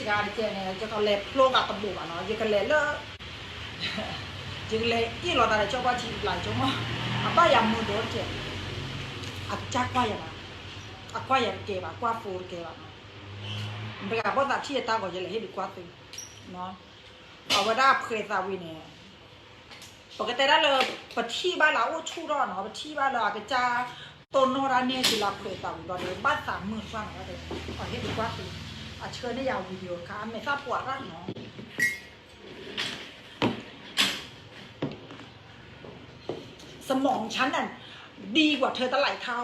การเจเนี่ยจะก็เลยโลกาตบุอ่ะเนาะจะก็เลยเลอะจะก็เลยอีหลอดอะไรชอบว่าชีหลายจังมั้งอ่ะป้ายามูโดนเจอ่ะจักว่าอย่างไรอ่ะว่าอย่างเก็บอ่ะว่าฟูเก็บอ่ะเมื่อกี้พอสักที่ตาก็จะเลยให้ดีกว่าตัวเนาะเอาไว้ได้เคยสาวิเนี่ยปกติได้เลยปฏิบัติเราชูร้อนเนาะปฏิบัติเราอาจจะต้นโนราเนี่ยที่เราเคยสาวิตอนนี้บ้าน30,000ฟังก็เลยเอาให้ดีกว่าตัวอาเชิญในยาววิดีโอค่ะไม่ทราบปวดร่างเนาะสมองฉันน่ะดีกว่าเธอตั้งหลายเท่า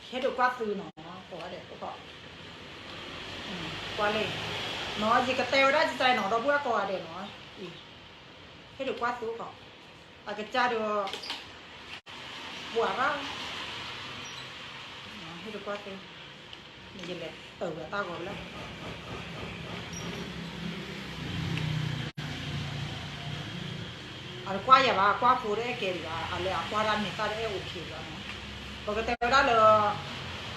ให้ดูกว่าซื้อเนาะตัวเด็กก็กว่าเลยเนาะยิงกระเตวได้ใจเนาะเราเพื่อกว่าเด็กเนาะให้ดูกว่าซื้อก่อนอาจจะจ้าดูปวดร่างให้ดูกว่าซื้อนี่ยิงเลยตาก่อนแล้วอะไรกว่าอย่าว่ากว่าฟูได้เกลี่ยอะไรกว่าร้านนี้ก็ได้โอเคแล้วนะปกติได้เลย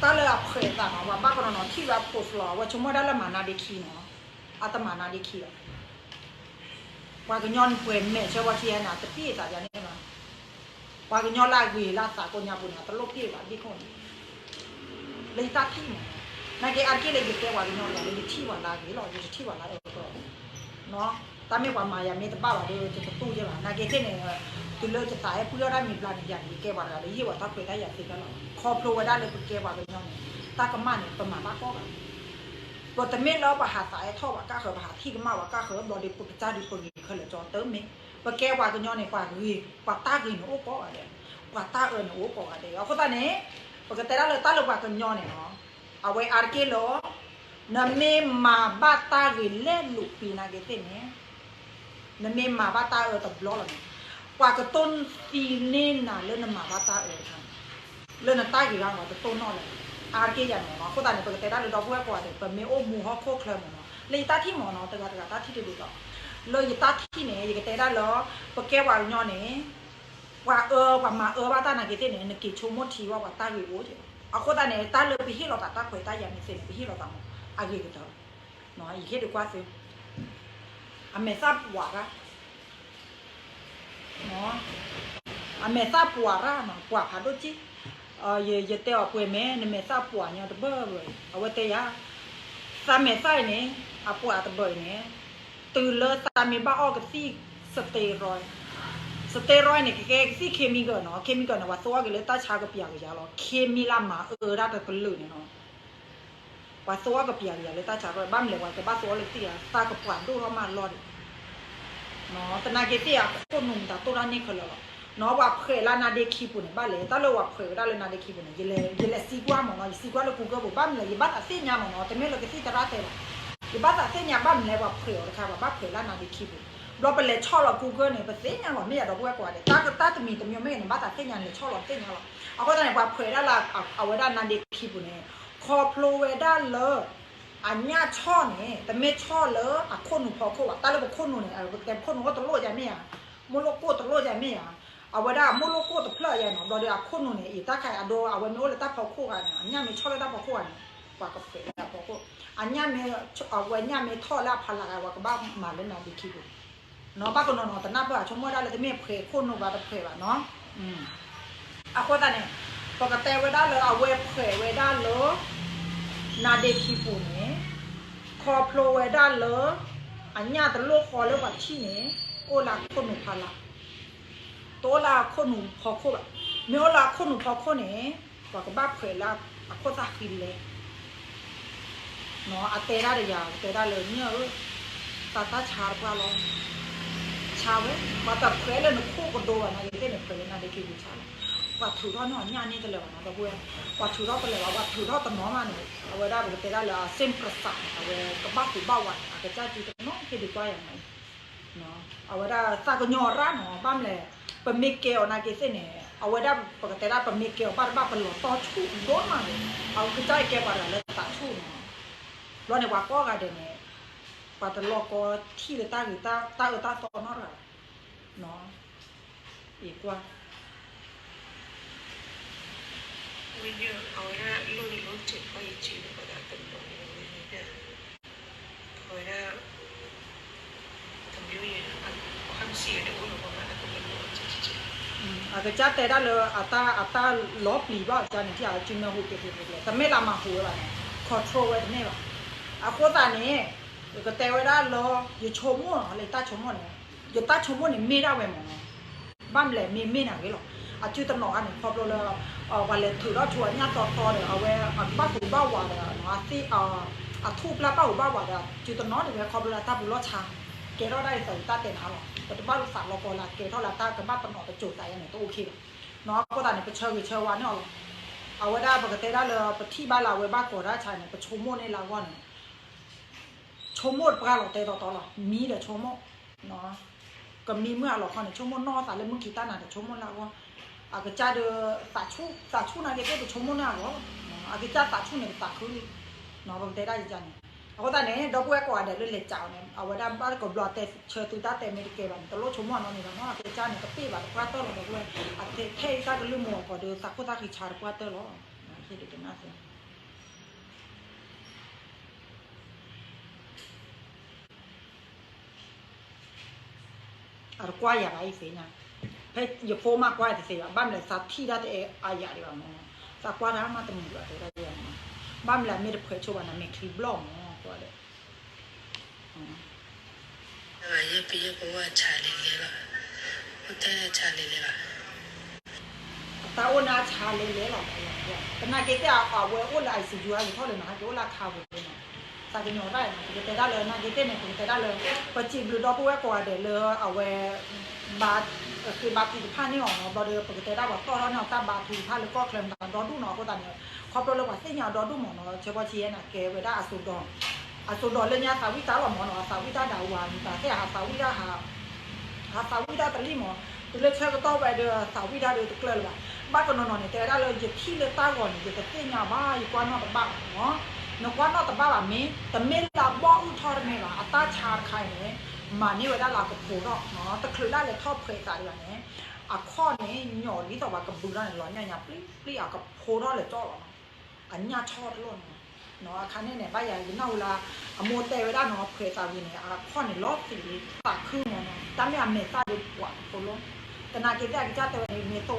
ตาเลยเคยแต่ว่าบ้านคนนอนที่ว่าโพสต์หล่อว่าชั่วโมงได้ละมานาดีคีเนาะอาตมานาดีคีว่าก็ย้อนเปลี่ยนเนี่ยเชื่อว่าเทียน่ะจะพี่แต่ยังนี่มาว่าก็ย้อนลายวีลาสากลยาบุญตลกพี่ว่าดีคนเลยตาที่นั่นแกอันที่เลยแกว่าย้อนเลยที่ว่าลายวีหล่ออยู่ที่ว่าลายเนาะตาไม่ว่ามายามีแต่บ้าว่าเดี๋ยวจะตู้ใช่ไหมนั่นแกที่เนี่ยตุเลจะตายเพื่อได้มีปลาอย่างนี้แกว่าอะไรยี่ว่าถ้าเคยได้อย่างสิ่งนั้นครอบครัวได้เลยแกว่าเป็นยังไงตากระมันประมาณบ้าก็กันบทแต่เมื่อเราไปหาสายท่อว่าก้าเขาไปหาที่ก็มาว่าก้าเขาบอดีปุจจาดีคนนี้เขาเลยจอเติมมั้ยว่าแกว่าเป็นยังไงกว่าเกว่าตากินโอ้ก็อะไรกว่าตาโอ้ก็อะไรเอาคนตาเนี่ยปกติได้เลยตาเลยกว่ากันยังไงเนาะเอาไว้อาร์เกโลนั่นไม่มาบ้าตากินเล่นลูกปีนาเกติเนี่ยนั่นไม่มาบ้าตาตับล้อเลยกว่ากระต้นปีเน่นน่ะเล่นมาบ้าตาค่ะเล่นตากี่ครั้งกว่าจะต้นนอเลยอาร์เกย์อย่างเนาะคนต่างเนี่ยปกติได้เลยเราพูดกว่าเด็กเป็นเมโอมูฮอโคเคลมเนาะเลยตาที่หมอเนาะแต่ก็ตาที่เด็กๆเลยตาที่เนี่ยยังก็ได้แล้วปกแกว่าย้อนเนี่ยว่าว่ามาว่าตาหนักกี่เนี่ยนึกกี่ชั่วโมงทีว่าตากี่โอ้ยเอาคนต่างเนี่ยตาเลยไปที่เราตาคุยตาอย่างนี้เสร็จไปที่เราตาอาร์เกย์ก็เถอะเนาะอีกแค่ดีกว่าสิอเมซ่าปวดอะเนาะอเมซ่าปวดอะเนาะปวดผ่าด้วยจีเยเตอป่วยแม่ในเมซ่าปวดเนี่ยตะเบ้อเลยเอาไว้เตยสามเมซ่าเนี่ยปวดตะเบ้อเนี่ยตื่นเลยสามเมบ้าออกกับซี่สเตียรอยเนี่ยแกซี่เคมีก่อนเนาะเคมีก่อนนะว่าตัวกันเลยตาชากับเปียกยาหรอเคมีละมาได้แต่เป็นลื่นเนาะว่าตัวกับเปียกยาเลยตาชาบ้านเลยว่าแต่บ้านตัวเลยเตี้ยตากับปวดดูเรามารอดเนาะแต่นาเกเตี้ยคนหนุ่มแต่ตัวนั้นนี่เขาเลยเนาะว่าเคยลานาเดคีปุ่นบ้านเลยตาเลยว่าเคยได้เลยนาเดคีปุ่นยี่เลยซีกว่าหมอเนาะซีกว่าเลยกูก็บอกบ้านเลยยี่บ้านอาเซียนยาหมอเนาะแต่ไม่เลยก็ซีตระเตะยี่บ้านอาเซียนยาบ้านเลยว่าเคยนะคะว่าบ้านเคยลานาเดคีปุ่นเราไปเลยชอบเรากูเกิลเนี่ยอาเซียนยาหมอไม่อยากเราพูดกว่าเลยตาจะมีแต่ไม่เห็นบ้านอาเซียนยาเลยชอบเราเซียนยาเราเอาก็ตอนไหนว่าเคยได้ละเอาไว้ด้านนาเดคีปุ่นเนี่ยคอโปรเวด้านเลยอันนี้ช่อเนี่ยแต่ไม่ช่อเลยคนหนูพอเขาว่าตาเลยบอกคนหนูเนี่ยแต่คนหนูก็ตลอดใจไม่อ่ะโมโลโก้ตลอดใจไม่อ่ะเอาไว้ได้โมโลโก้ตะเพลย์เนาะเราเดี๋ยวคนหนูเนี่ยอีตาใครเอาเอาไว้โน้ตเลยตาพอคู่กันอันนี้ไม่ช่อเลยตาพอคู่กันกว่ากับเพื่อนพอคู่อันนี้ไม่เอาไว้เนี่ยไม่ท่อแล้วพลังว่ากับบ้ามาเล่นน้องดีคิวเนาะบ้าคนนอนแต่หน้าเบื่อชั่วโมงได้เลยแต่ไม่เพลคนหนูบ้าตะเพลย์เนาะเอาคนตาเนี่ยปกติไว้ได้เลยเอาไว้เพลย์ไว้ได้เลยนาเดคิวเนี่ยคอโปรไว้ได้เลยอันนี้แต่โลกคอแล้วว่าที่เนี่ยโอลาคนหนูพลังตัวละคนหนูพอโคแบบเมื่อละคนหนูพอโคเนี่ยว่าก็บ้าเผยละโคจะกินเลยเนาะเตะได้เลยยาวเตะได้เลยเนี่ยตาชาปลาล้อชาเว้ยมาแต่เผยเลยหนูคู่กับโดนนะยังได้เนี่ยเผยนะได้กินชาว่าถือท่อเนี่ยเนี่ยนี่จะเลยนะตะเว้ยว่าถือท่อไปเลยว่าถือท่อตะน้อมาเนี่ยเอาไว้ได้แบบเตะได้เลยเส้นประสาทเอาไว้ก็บ้าถือบ้าวันอาจจะจ้าจีแต่น้องแค่ดีกว่าอย่างไรเนาะเอาไว้ได้ซากยอร้านเนาะบ้านเลยปมิเกลนาเกเซเนี่ยเอาไว้ได้ปกติได้ปมิเกลบ้านเป็นหลอดต่อชูโดนมาเลยเอาคือใจแกว่าเลยตัดชูเนาะร้อนในว่าก็กันเนี่ยปัตตลอกก็ที่เลยตาหรือตาตอนนั่นแหละเนาะอีกว่าวิญญาณเอาไว้ได้รุ่นรุ่นจิตก็ยิ่งชีวิตก็ได้เป็นตัวนี้เนี่ยพ cái cha tê đã lừa ta lóp lì bao cha này thì à chừng nào hụt cáiแต่ไม่ละมาหัวอะไร control ไว้เนี่ยโคตรเนี่ยก็แต่ว่าได้รออยู่ชมมั่วอะไรตาชมมั่วเนี่ยอยู่ตาชมมั่วเนี่ยไม่ได้เว้ยมั้งบ้านแหล่ไม่หนักเลยหรอกจุดตำหนองอันนี้พอเราวันเลยถือเราชวนเนี่ยต่อเลยเอาไว้บ้านหูบ้านว่าเนาะที่ทูบแล้วบ้านหูบ้านว่าจุดตำหนองเนี่ยพอเราตาบุรุษชาเกล้าได้ใส่ตาเต็นหาหรอกแต่บ้านลูกสาวเราพอละเกล้าเราตากับบ้านตำหนองไปจุดใจอันนี้ต้องโอเคเนาะก็ตอนนี้ไปเชิญวันเนี่ยเอาไว้ได้ปกติได้เลยที่บ้านเราไว้บ้านก่อได้ใช่เนี่ยไปชมมั่วในลาวันชมมั่วปลาเราเตะต่อหรอมีเดี๋ยวชมมั่วเนาะก็มีเมื่อเราคนเนี่ยชมมั่วนอสารเลยมึงกีตาร์น่ะเดี๋ยวชมมั่วลาวันก็จะเดือสาชูนะเดี๋ยวไปชมมั่วน่ะก็ก็จะสาชูเนี่ยสาคือเนาะปกติได้จังเอาตอนนี้ดอกบัวก่อนเดี๋ยวเล่นเจ้าเนี่ยเอาไว้ได้บ้านก็บล็อกเตะเชิญตุตาเตะเมริกาบันตลอดชมมั่วเนาะนี่เนาะก็จะเนี่ยก็ปีบัดกว่าตัวเราดอกบัวเท่ก็ลืมมั่วก็เดือสักคนสักขีชาร์กว่าตัวเราที่ดูกันน่าสนกว่าอย่างไรสินะเพื่ออย่าโฟมากกว่าสิบ้านเลยสัตว์ที่ได้แต่อายาดีกว่ามั้งสักกว่าน้ำมาแต่มึงอยู่อะไรได้ยังบ้านเลยไม่ได้เผยชวนนะไม่คลิปบล็อกมั้งกว่าเลยये पिए को अच्छा लेगा उते अच्छा लेगा ตาโอนาชาเลยหรอกแต่นาเกตเอาเวอร์ไอซียูอะไรเท่าเลยนะเกี่ยวราคาเวอร์นะสักกี่หน่อยได้นะเกตได้เลยนาเกตเนี่ยเกตได้เลยปัจจุบันดอกบัวกว่าเดี๋ยวเลยเอาเวบาทคือบาทที่ผ้านี่ออกเนาะบาเดือปกติได้ว่าต่อแล้วเนาะตาบาทที่ผ้าแล้วก็เคลมตามดอดูเนาะก็ตอนนี้ครอบครัวเราว่าเสียดอดูหมอเนาะเฉพาะเชียนะเกเวด้าอสุดอเลยเนี่ยสาวิตาหล่อหมอเนาะสาวิตาดาวันแต่แค่หาสาวิตาหาสาวิตาตะลี่หมอเลยเชื่อก็ต้องไปเดือสาวิตาเดือตะเกลือเลยบ้านก็นอนเนี่ยแต่ได้เลยจะที่เลยตาก่อนจะเสียบ้าอยู่กว่านอกตะบ้าเนาะนกว่านอกตะบ้าแบบนี้แต่เมลาบ้องทอดเมล่ะอัตราชาใครเนี่ยมานี่เวลาเรากับโผล่เนาะตะคลือได้เลยทอดเพลสาดีกว่านี้ข้อนี้หย่อนี้ต่อมากับบุญได้ร้อนเนี่ยปลี้กับโผล่เลยจ้ออันนี้ชอบล้วนเนาะคันนี้เนี่ยบ้านใหญ่ยิ่งเอาละโมเตเวลาเนาะเพลสาดีเนี่ยข้อนี้รอบสีปากครึ่งเนาะตั้งแต่เมตาดีกว่าโผล่แต่นาเกตได้ก็จะแต่เมโต